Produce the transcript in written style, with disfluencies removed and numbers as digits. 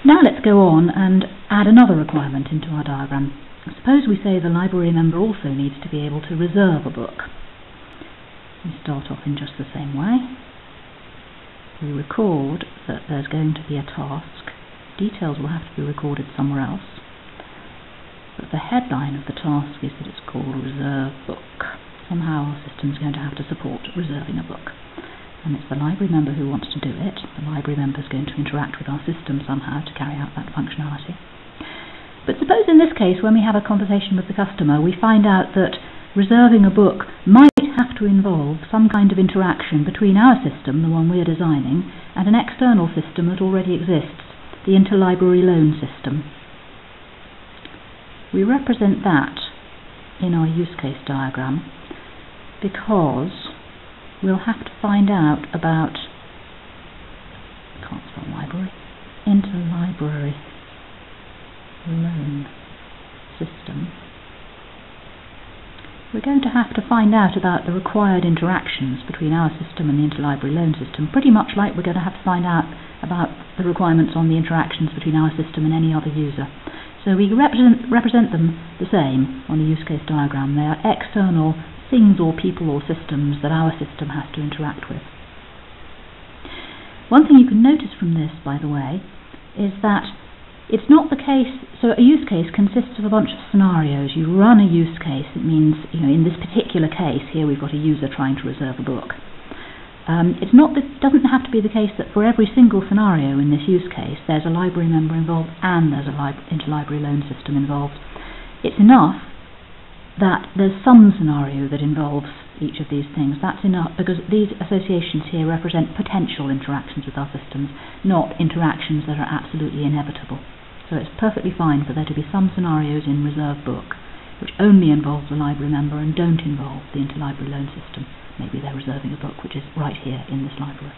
Now let's go on and add another requirement into our diagram. Suppose we say the library member also needs to be able to reserve a book. We start off in just the same way. We record that there's going to be a task. Details will have to be recorded somewhere else. But the headline of the task is that it's called Reserve Book. Somehow our system's going to have to support reserving a book. And it's the library member who wants to do it. The library member is going to interact with our system somehow to carry out that functionality. But suppose in this case, when we have a conversation with the customer, we find out that reserving a book might have to involve some kind of interaction between our system, the one we're designing, and an external system that already exists, the interlibrary loan system. We represent that in our use case diagram because we'll have to find out about, can't spell library, interlibrary loan system. We're going to have to find out about the required interactions between our system and the interlibrary loan system, pretty much like we're going to have to find out about the requirements on the interactions between our system and any other user. So we represent them the same on the use case diagram. They are external things or people or systems that our system has to interact with. One thing you can notice from this, by the way, is that it's not the case. So a use case consists of a bunch of scenarios. You run a use case. It means, in this particular case here we've got a user trying to reserve a book. It doesn't have to be the case that for every single scenario in this use case there's a library member involved and there's a interlibrary loan system involved. It's enough that there's some scenario that involves each of these things. That's enough, because these associations here represent potential interactions with our systems, not interactions that are absolutely inevitable. So it's perfectly fine for there to be some scenarios in Reserve Book which only involve the library member and don't involve the interlibrary loan system. Maybe they're reserving a book which is right here in this library.